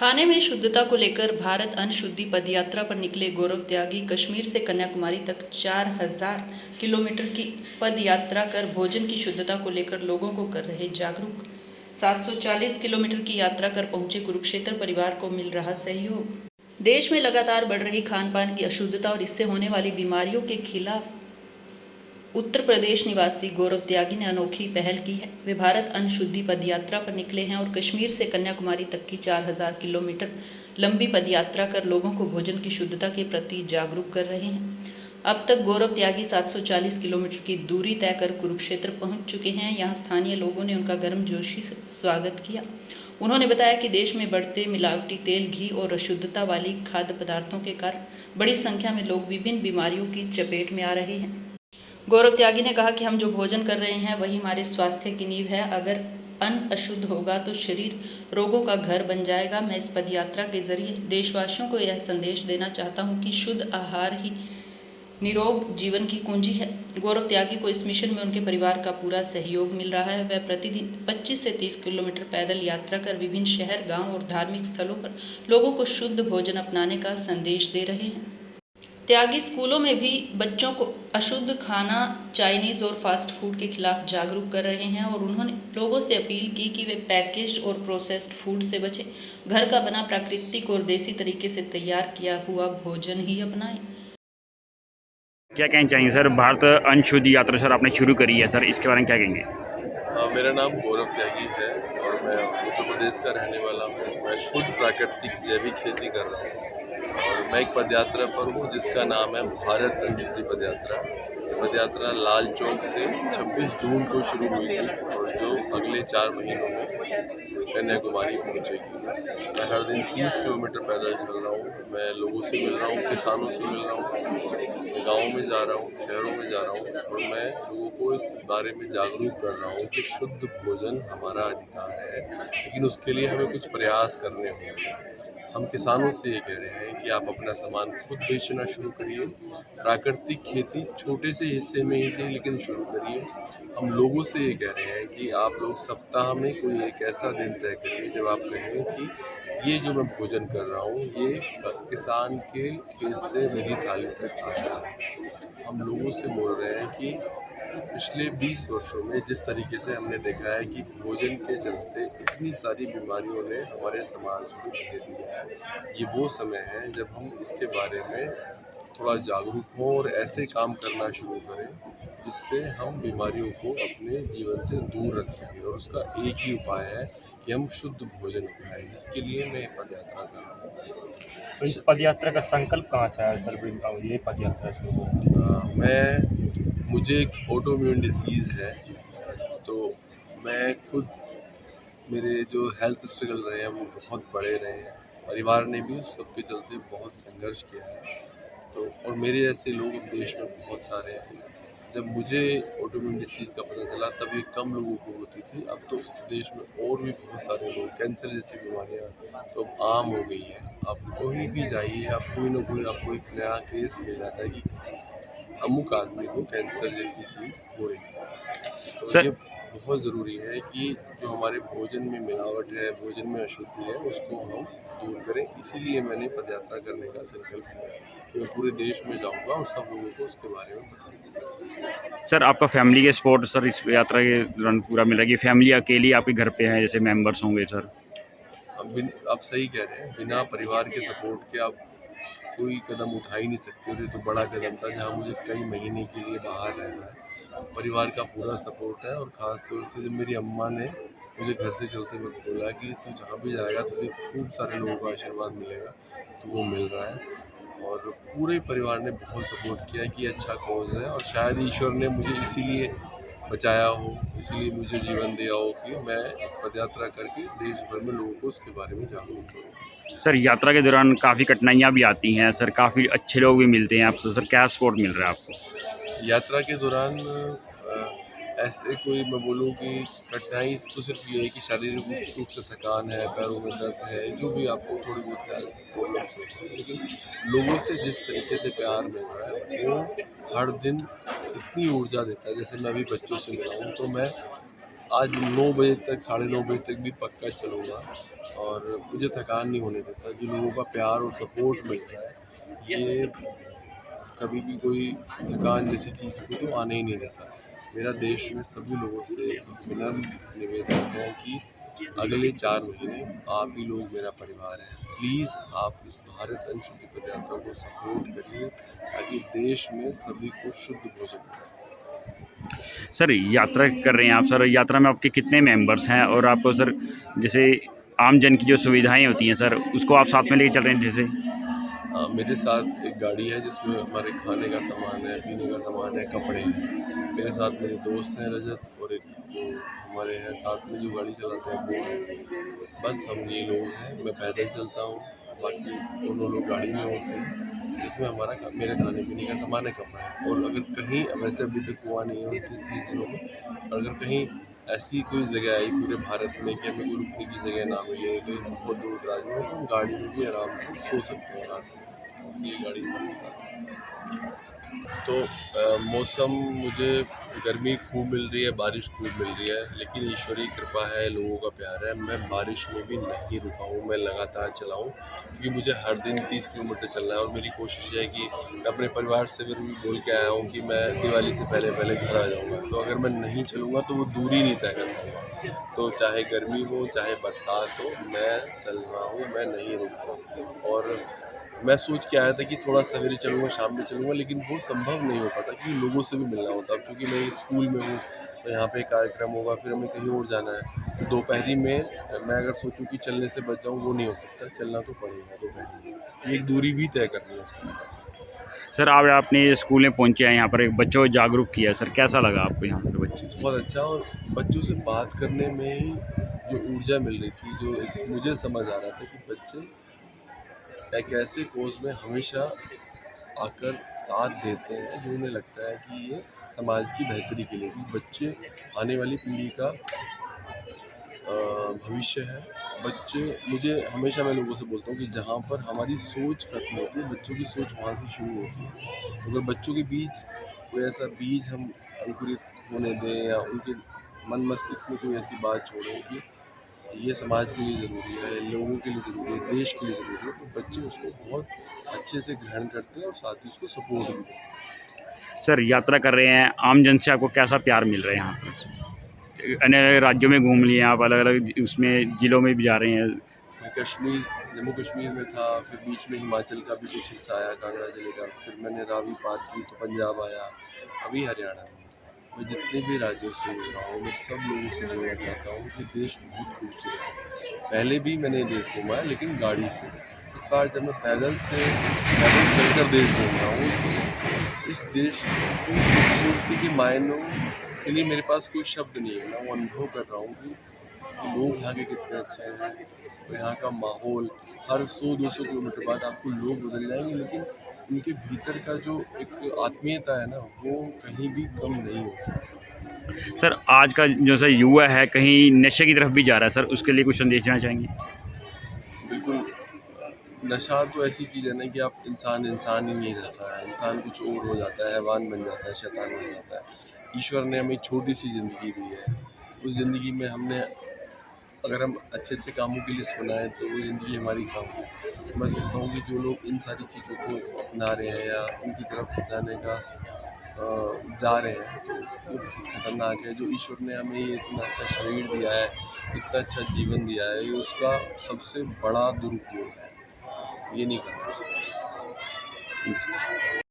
खाने में शुद्धता को लेकर भारत अन्न शुद्धि पदयात्रा पर निकले गौरव त्यागी कश्मीर से कन्याकुमारी तक 4000 किलोमीटर की पदयात्रा कर भोजन की शुद्धता को लेकर लोगों को कर रहे जागरूक। 740 किलोमीटर की यात्रा कर पहुंचे कुरुक्षेत्र परिवार को मिल रहा सहयोग। देश में लगातार बढ़ रही खान पान की अशुद्धता और इससे होने वाली बीमारियों के खिलाफ उत्तर प्रदेश निवासी गौरव त्यागी ने अनोखी पहल की है। वे भारत अन्न शुद्धि पदयात्रा पर निकले हैं और कश्मीर से कन्याकुमारी तक की 4000 किलोमीटर लंबी पदयात्रा कर लोगों को भोजन की शुद्धता के प्रति जागरूक कर रहे हैं। अब तक गौरव त्यागी 740 किलोमीटर की दूरी तय कर कुरुक्षेत्र पहुंच चुके हैं। यहां स्थानीय लोगों ने उनका गर्मजोशी से स्वागत किया। उन्होंने बताया कि देश में बढ़ते मिलावटी तेल, घी और अशुद्धता वाली खाद्य पदार्थों के कारण बड़ी संख्या में लोग विभिन्न बीमारियों की चपेट में आ रहे हैं। गौरव त्यागी ने कहा कि हम जो भोजन कर रहे हैं वही हमारे स्वास्थ्य की नींव है। अगर अन्न अशुद्ध होगा तो शरीर रोगों का घर बन जाएगा। मैं इस पदयात्रा के जरिए देशवासियों को यह संदेश देना चाहता हूं कि शुद्ध आहार ही निरोग जीवन की कुंजी है। गौरव त्यागी को इस मिशन में उनके परिवार का पूरा सहयोग मिल रहा है। वह प्रतिदिन 25 से 30 किलोमीटर पैदल यात्रा कर विभिन्न शहर, गांव और धार्मिक स्थलों पर लोगों को शुद्ध भोजन अपनाने का संदेश दे रहे हैं। त्यागी स्कूलों में भी बच्चों को अशुद्ध खाना, चाइनीज़ और फास्ट फूड के खिलाफ जागरूक कर रहे हैं और उन्होंने लोगों से अपील की कि वे पैकेज्ड और प्रोसेस्ड फूड से बचें। घर का बना प्राकृतिक और देसी तरीके से तैयार किया हुआ भोजन ही अपनाएं। क्या कहना चाहेंगे सर, भारत अन्न शुद्धि यात्रा सर आपने शुरू करी है सर, इसके बारे में क्या कहेंगे? मेरा नाम गौरव त्यागी है और मैं उत्तर प्रदेश का रहने वाला हूँ। मैं खुद प्राकृतिक जैविक खेती कर रहा हूँ और मैं एक पदयात्रा पर हूँ जिसका नाम है भारत अन्न शुद्धि पदयात्रा। पदयात्रा लाल चौक से 26 जून को शुरू हुई थी और जो अगले 4 महीनों में कन्याकुमारी पहुँचेगी। मैं हर दिन 30 किलोमीटर पैदल चल रहा हूँ। मैं लोगों से मिल रहा हूँ, किसानों से मिल रहा हूँ, गाँव में जा रहा हूँ, शहरों में जा रहा हूँ और मैं लोगों को इस बारे में जागरूक कर रहा हूँ कि शुद्ध भोजन हमारा अधिकार है, लेकिन उसके लिए हमें कुछ प्रयास करने होंगे। हम किसानों से ये कह रहे हैं कि आप अपना सामान खुद बेचना शुरू करिए। प्राकृतिक खेती छोटे से हिस्से में ही सही लेकिन शुरू करिए। हम लोगों से ये कह रहे हैं कि आप लोग सप्ताह में कोई एक ऐसा दिन तय करिए जब आप कहें कि ये जो मैं भोजन कर रहा हूँ ये किसान के खेत से मेरी थाली तक आता है। हम लोगों से बोल रहे हैं कि पिछले 20 वर्षों में जिस तरीके से हमने देखा है कि भोजन के चलते इतनी सारी बीमारियों ने हमारे समाज को घेर लिया है, ये वो समय है जब हम इसके बारे में थोड़ा जागरूक हों और ऐसे काम करना शुरू करें जिससे हम बीमारियों को अपने जीवन से दूर रख सकें। और उसका एक ही उपाय है कि हम शुद्ध भोजन खाएं। इसके लिए मैं पदयात्रा कर रहा हूँ। तो इस पदयात्रा का संकल्प कहाँ से आया सर? ये पदयात्रा शुरू मुझे एक ऑटोइम्यून डिसीज़ है, तो मैं खुद मेरे जो हेल्थ स्ट्रगल रहे हैं वो बहुत बड़े रहे हैं। परिवार ने भी उस सब के चलते बहुत संघर्ष किया है। तो और मेरे ऐसे लोग देश में बहुत सारे हैं। जब मुझे ऑटोइम्यून डिसीज़ का पता चला तब ये कम लोगों को होती थी, अब तो देश में और भी बहुत सारे लोग, कैंसर जैसी बीमारियाँ तो अब आम हो गई हैं। आप कहीं भी जाइए, आप कोई ना कोई आपको एक नया केस मिल जाता है कि अमुक आदमी को कैंसर जैसी चीज़ हो रही है। तो सर ये बहुत ज़रूरी है कि जो हमारे भोजन में मिलावट है, भोजन में अशुद्धि है, उसको हम दूर करें। इसीलिए मैंने पदयात्रा करने का संकल्प लिया कि मैं पूरे देश में जाऊंगा और सब लोगों को उसके बारे में बताऊंगा। सर आपका फैमिली के सपोर्ट सर इस यात्रा के दौरान पूरा मिला कि फैमिली अकेली आपके घर पे है, जैसे मेंबर्स होंगे सर? आप सही कह रहे हैं, बिना परिवार के सपोर्ट के आप कोई कदम उठा ही नहीं सकते। और ये तो बड़ा कदम था जहाँ मुझे कई महीने के लिए बाहर रहना है। परिवार का पूरा सपोर्ट है और ख़ास तौर से जब मेरी अम्मा ने मुझे घर से चलते वक्त बोला कि तू जहाँ भी जाएगा तुझे खूब सारे लोगों का आशीर्वाद मिलेगा, तो वो मिल रहा है। और पूरे परिवार ने बहुत सपोर्ट किया कि अच्छा कॉज है और शायद ईश्वर ने मुझे इसीलिए बचाया हो, इसीलिए मुझे जीवन दिया हो कि मैं पदयात्रा करके देश भर में लोगों को उसके बारे में जागरूक करूँ। सर यात्रा के दौरान काफ़ी कठिनाइयाँ भी आती हैं सर, काफ़ी अच्छे लोग भी मिलते हैं आपसे सर, क्या सपोर्ट मिल रहा है आपको? यात्रा के दौरान ऐसे कोई मैं बोलूँ कि कठिनाई तो सिर्फ ये है कि शारीरिक रूप से थकान है, पैरों में दर्द है, जो भी आपको थोड़ी बहुत हेल्थ प्रॉब्लम्स होती है, लेकिन लोगों से जिस तरीके से प्यार मिल रहा है वो हर दिन इतनी ऊर्जा देता है। जैसे मैं अभी बच्चों से मिला हूँ तो मैं आज 9 बजे तक, 9:30 बजे तक भी पक्का चलूँगा और मुझे थकान नहीं होने देता। जो लोगों का प्यार और सपोर्ट मिलता है, ये कभी भी कोई थकान जैसी चीज़ को तो आने ही नहीं देता। मेरा देश में सभी लोगों से विनम्र निवेदन है कि अगले 4 महीने आप ही लोग मेरा परिवार हैं। प्लीज़ आप इस भारत अनशुद्धि पदयात्रा को सपोर्ट करिए ताकि देश में सभी को शुद्ध भोजन मिले। सर यात्रा कर रहे हैं आप, सर यात्रा में आपके कितने मेंबर्स हैं और आपको सर जैसे आम जन की जो सुविधाएं होती हैं सर उसको आप साथ में लेके चल रहे हैं जैसे? मेरे साथ एक गाड़ी है जिसमें हमारे खाने का सामान है, पीने का सामान है, कपड़े हैं। मेरे साथ मेरे दोस्त हैं रजत और एक जो हमारे हैं साथ में जो गाड़ी चलाते हैं वो है। बस हम ये लोग हैं। मैं पैदल चलता हूँ, बाकी दोनों लोग गाड़ी में होते हैं जिसमें मेरे खाने पीने का सामान है, कपड़ा है। और अगर कहीं वैसे अभी तक हुआ नहीं है 30 दिनों में, और अगर कहीं ऐसी कोई जगह आई पूरे भारत में कि हमें कोई रुकने की जगह ना मिले, कोई बहुत दूर दराज में, तो हम गाड़ी में भी आराम से सो सकते हैं रात में, इसलिए गाड़ी हमारे साथ। तो मौसम मुझे गर्मी खूब मिल रही है, बारिश खूब मिल रही है, लेकिन ईश्वरीय कृपा है, लोगों का प्यार है। मैं बारिश में भी नहीं रुका हूँ, मैं लगातार चला हूँ क्योंकि मुझे हर दिन 30 किलोमीटर चलना है और मेरी कोशिश है कि मैं अपने परिवार से भी बोल के आया हूँ कि मैं दिवाली से पहले पहले घर आ जाऊँगा। तो अगर मैं नहीं चलूँगा तो वो दूरी नहीं तय कर पाऊँगा। तो चाहे गर्मी हो, चाहे बरसात हो, मैं चल रहा हूँ, मैं नहीं रुकता। और मैं सोच के आया था कि थोड़ा सवेरे चलूँगा, शाम में चलूँगा, लेकिन वो संभव नहीं हो पाता क्योंकि लोगों से भी मिलना होता है। अब चूँकि मैं स्कूल में हूँ, तो यहाँ पे कार्यक्रम होगा, फिर हमें कहीं और जाना है। तो दोपहरी में मैं अगर सोचूँ कि चलने से बच जाऊँ, वो नहीं हो सकता, चलना तो पड़ेगा दोपहरी में। एक दूरी भी तय करनी है उसकी। सर आप अपने स्कूल में पहुंचे हैं, यहाँ पर बच्चों को जागरूक किया, सर कैसा लगा आपको यहाँ पर बच्चे? बहुत अच्छा। और बच्चों से बात करने में ही जो ऊर्जा मिल रही थी, जो एक मुझे समझ आ रहा था कि बच्चे एक ऐसे कोर्स में हमेशा आकर साथ देते हैं जो उन्हें लगता है कि ये समाज की बेहतरी के लिए, क्योंकि बच्चे आने वाली पीढ़ी का भविष्य है। मुझे हमेशा मैं लोगों से बोलता हूँ कि जहाँ पर हमारी सोच खत्म होती है, बच्चों की सोच वहाँ से शुरू होती है। तो अगर बच्चों के बीच कोई ऐसा बीज हम अंकुरित होने दें या उनके मन मस्तिष्क में कोई ऐसी बात छोड़ें कि ये समाज के लिए ज़रूरी है, लोगों के लिए ज़रूरी है, देश के लिए ज़रूरी है, तो बच्चे उसको बहुत अच्छे से ग्रहण करते हैं और साथ ही उसको सपोर्ट भी करते हैं। सर यात्रा कर रहे हैं, आम जन से आपको कैसा प्यार मिल रहा है यहाँ पर? अन्य राज्यों में घूम लिए आप, अलग अलग उसमें ज़िलों में भी जा रहे हैं। मैं जम्मू कश्मीर में था, फिर बीच में हिमाचल का भी कुछ हिस्सा आया, कांगड़ा जिले का, फिर मैंने रावी पार की तो पंजाब आया, अभी हरियाणा में। मैं जितने भी राज्यों से जुड़ रहा हूँ, मैं सब लोगों से जुड़ना चाहता हूँ कि देश बहुत खूबसूरत है। पहले भी मैंने देश घूमा है, लेकिन गाड़ी से। इस बार जब मैं पैदल चलकर देश घूम रहा हूँ, तो इस देश की खूबसूरती के मायनों के लिए मेरे पास कोई शब्द नहीं है। मैं वो अनुभव कर रहा हूँ कि लोग यहाँ के कितने अच्छे हैं और यहाँ का माहौल। हर 100-200 किलोमीटर बाद आपको लोग बदल जाएंगे, लेकिन उनके भीतर का जो एक आत्मीयता है ना, वो कहीं भी कम नहीं होती। सर आज का जो सर युवा है कहीं नशे की तरफ भी जा रहा है सर, उसके लिए कुछ संदेश देना चाहेंगे? बिल्कुल। नशा तो ऐसी चीज़ है ना कि आप इंसान ही नहीं रहता है, इंसान कुछ और हो जाता है, हैवान बन जाता है, शैतान बन जाता है। ईश्वर ने हमें छोटी सी ज़िंदगी दी है, उस ज़िंदगी में हमने अगर हम अच्छे कामों की लिस्ट बनाएं तो वो ज़िंदगी हमारी काम है। मैं सोचता हूँ कि जो लोग इन सारी चीज़ों को अपना रहे हैं या उनकी तरफ जाने का जा रहे हैं, तो ये बहुत खतरनाक है। जो ईश्वर ने हमें ये इतना अच्छा शरीर दिया है, इतना अच्छा जीवन दिया है, ये उसका सबसे बड़ा दुरुपयोग है। ये नहीं करना चाहिए।